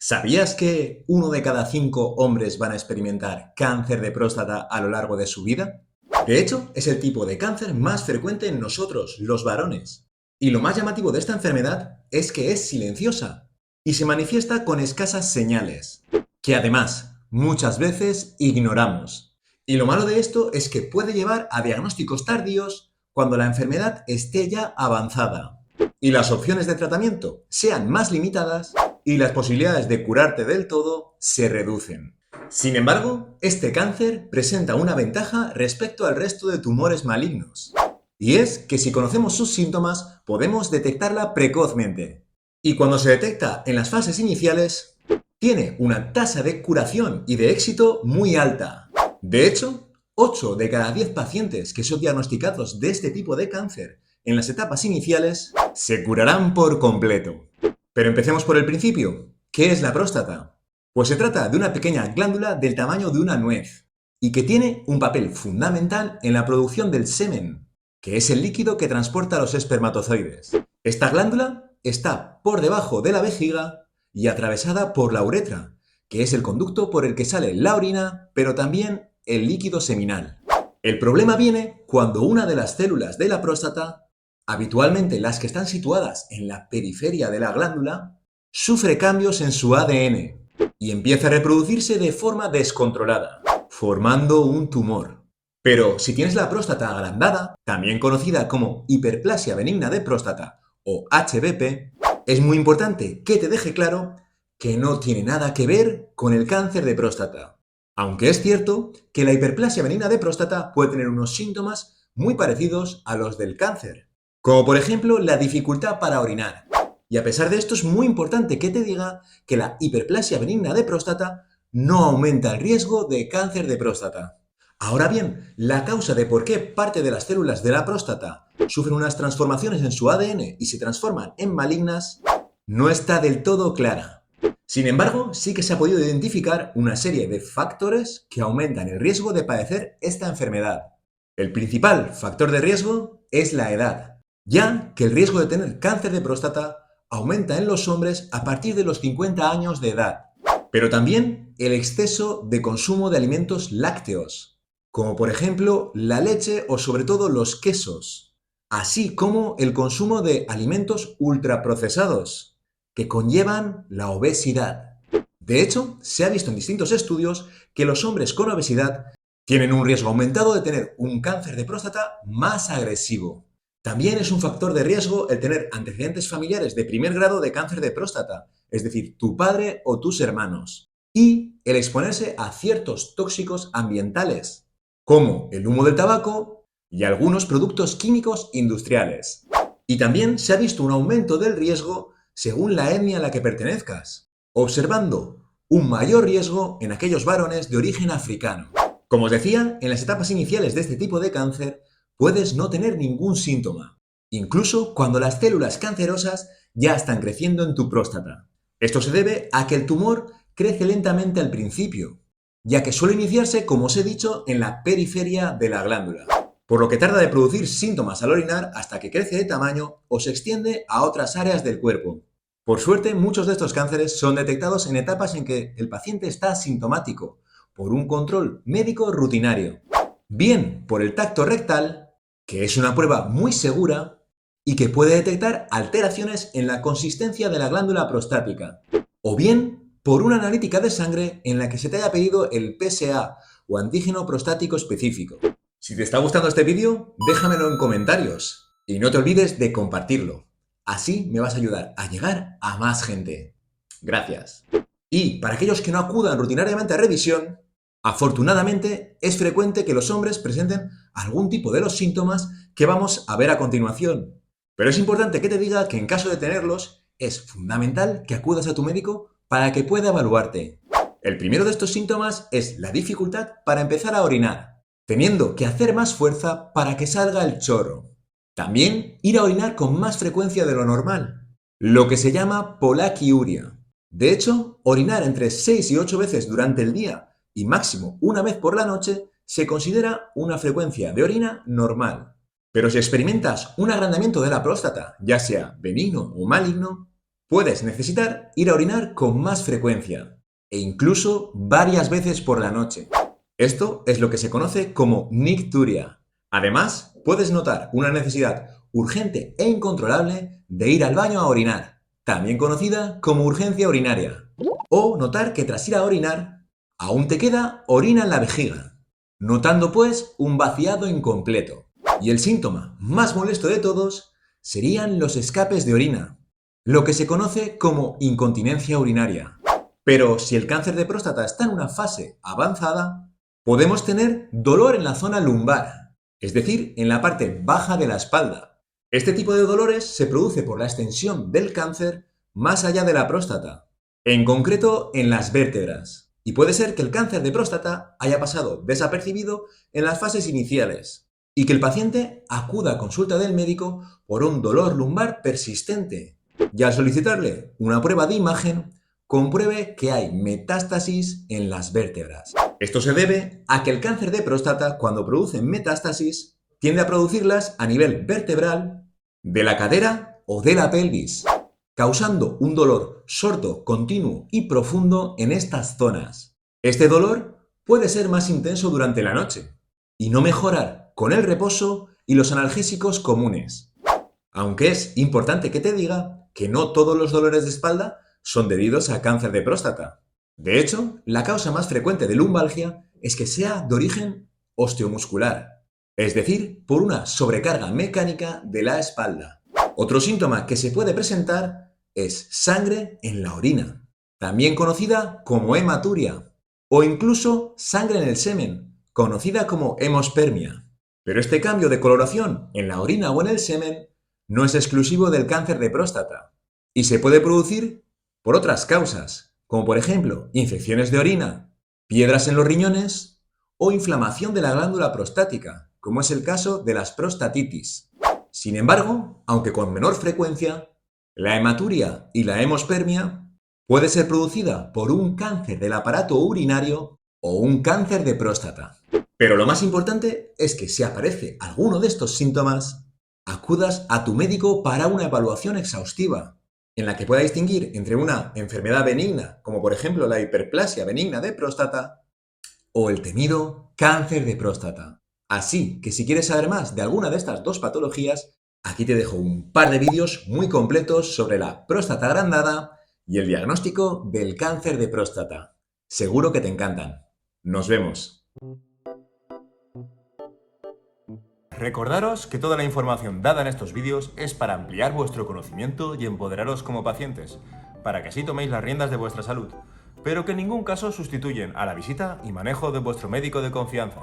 ¿Sabías que 1 de cada 5 hombres van a experimentar cáncer de próstata a lo largo de su vida? De hecho, es el tipo de cáncer más frecuente en nosotros, los varones. Y lo más llamativo de esta enfermedad es que es silenciosa y se manifiesta con escasas señales, que además muchas veces ignoramos. Y lo malo de esto es que puede llevar a diagnósticos tardíos cuando la enfermedad esté ya avanzada y las opciones de tratamiento sean más limitadas y las posibilidades de curarte del todo se reducen. Sin embargo, este cáncer presenta una ventaja respecto al resto de tumores malignos, y es que si conocemos sus síntomas podemos detectarla precozmente. Y cuando se detecta en las fases iniciales, tiene una tasa de curación y de éxito muy alta. De hecho, 8 de cada 10 pacientes que son diagnosticados de este tipo de cáncer en las etapas iniciales se curarán por completo. Pero empecemos por el principio. ¿Qué es la próstata? Pues se trata de una pequeña glándula del tamaño de una nuez y que tiene un papel fundamental en la producción del semen, que es el líquido que transporta los espermatozoides. Esta glándula está por debajo de la vejiga y atravesada por la uretra, que es el conducto por el que sale la orina, pero también el líquido seminal. El problema viene cuando una de las células de la próstata, habitualmente las que están situadas en la periferia de la glándula, sufre cambios en su ADN y empieza a reproducirse de forma descontrolada, formando un tumor. Pero si tienes la próstata agrandada, también conocida como hiperplasia benigna de próstata o HBP, es muy importante que te deje claro que no tiene nada que ver con el cáncer de próstata. Aunque es cierto que la hiperplasia benigna de próstata puede tener unos síntomas muy parecidos a los del cáncer, como por ejemplo la dificultad para orinar. Y a pesar de esto es muy importante que te diga que la hiperplasia benigna de próstata no aumenta el riesgo de cáncer de próstata. Ahora bien, la causa de por qué parte de las células de la próstata sufren unas transformaciones en su ADN y se transforman en malignas no está del todo clara. Sin embargo, sí que se ha podido identificar una serie de factores que aumentan el riesgo de padecer esta enfermedad. El principal factor de riesgo es la edad, ya que el riesgo de tener cáncer de próstata aumenta en los hombres a partir de los 50 años de edad, pero también el exceso de consumo de alimentos lácteos, como por ejemplo la leche o sobre todo los quesos, así como el consumo de alimentos ultraprocesados, que conllevan la obesidad. De hecho, se ha visto en distintos estudios que los hombres con obesidad tienen un riesgo aumentado de tener un cáncer de próstata más agresivo. También es un factor de riesgo el tener antecedentes familiares de primer grado de cáncer de próstata, es decir, tu padre o tus hermanos. Y el exponerse a ciertos tóxicos ambientales, como el humo del tabaco y algunos productos químicos industriales. Y también se ha visto un aumento del riesgo según la etnia a la que pertenezcas, observando un mayor riesgo en aquellos varones de origen africano. Como os decía, en las etapas iniciales de este tipo de cáncer puedes no tener ningún síntoma, incluso cuando las células cancerosas ya están creciendo en tu próstata. Esto se debe a que el tumor crece lentamente al principio, ya que suele iniciarse, como os he dicho, en la periferia de la glándula, por lo que tarda de producir síntomas al orinar hasta que crece de tamaño o se extiende a otras áreas del cuerpo. Por suerte, muchos de estos cánceres son detectados en etapas en que el paciente está asintomático, por un control médico rutinario, bien por el tacto rectal, que es una prueba muy segura y que puede detectar alteraciones en la consistencia de la glándula prostática, o bien por una analítica de sangre en la que se te haya pedido el PSA o antígeno prostático específico. Si te está gustando este vídeo, déjamelo en comentarios y no te olvides de compartirlo. Así me vas a ayudar a llegar a más gente. Gracias. Y para aquellos que no acudan rutinariamente a revisión, afortunadamente es frecuente que los hombres presenten algún tipo de los síntomas que vamos a ver a continuación. Pero es importante que te diga que en caso de tenerlos, es fundamental que acudas a tu médico para que pueda evaluarte. El primero de estos síntomas es la dificultad para empezar a orinar, teniendo que hacer más fuerza para que salga el chorro. También ir a orinar con más frecuencia de lo normal, lo que se llama polaquiuria. De hecho, orinar entre 6 y 8 veces durante el día y máximo una vez por la noche se considera una frecuencia de orina normal. Pero si experimentas un agrandamiento de la próstata, ya sea benigno o maligno, Puedes necesitar ir a orinar con más frecuencia e incluso varias veces por la noche. Esto es lo que se conoce como nicturia. Además, puedes notar una necesidad urgente e incontrolable de ir al baño a orinar, también conocida como urgencia urinaria. O notar que tras ir a orinar, aún te queda orina en la vejiga, notando pues un vaciado incompleto. Y el síntoma más molesto de todos serían los escapes de orina, lo que se conoce como incontinencia urinaria. Pero si el cáncer de próstata está en una fase avanzada, podemos tener dolor en la zona lumbar, es decir, en la parte baja de la espalda. Este tipo de dolores se produce por la extensión del cáncer más allá de la próstata, en concreto en las vértebras. Y puede ser que el cáncer de próstata haya pasado desapercibido en las fases iniciales y que el paciente acuda a consulta del médico por un dolor lumbar persistente. Y al solicitarle una prueba de imagen, compruebe que hay metástasis en las vértebras. Esto se debe a que el cáncer de próstata, cuando produce metástasis, tiende a producirlas a nivel vertebral, de la cadera o de la pelvis, causando un dolor sordo, continuo y profundo en estas zonas. Este dolor puede ser más intenso durante la noche y no mejorar con el reposo y los analgésicos comunes. Aunque es importante que te diga que no todos los dolores de espalda son debidos a cáncer de próstata. De hecho, la causa más frecuente de lumbalgia es que sea de origen osteomuscular, es decir, por una sobrecarga mecánica de la espalda. Otro síntoma que se puede presentar es sangre en la orina, también conocida como hematuria, o incluso sangre en el semen, conocida como hemospermia. Pero este cambio de coloración en la orina o en el semen no es exclusivo del cáncer de próstata y se puede producir por otras causas, como por ejemplo infecciones de orina, piedras en los riñones o inflamación de la glándula prostática, como es el caso de las prostatitis. Sin embargo, aunque con menor frecuencia, la hematuria y la hemospermia puede ser producida por un cáncer del aparato urinario o un cáncer de próstata. Pero lo más importante es que si aparece alguno de estos síntomas, acudas a tu médico para una evaluación exhaustiva, en la que pueda distinguir entre una enfermedad benigna, como por ejemplo la hiperplasia benigna de próstata, o el temido cáncer de próstata. Así que si quieres saber más de alguna de estas dos patologías, aquí te dejo un par de vídeos muy completos sobre la próstata agrandada y el diagnóstico del cáncer de próstata. Seguro que te encantan. Nos vemos. Recordaros que toda la información dada en estos vídeos es para ampliar vuestro conocimiento y empoderaros como pacientes, para que así toméis las riendas de vuestra salud, pero que en ningún caso sustituyen a la visita y manejo de vuestro médico de confianza.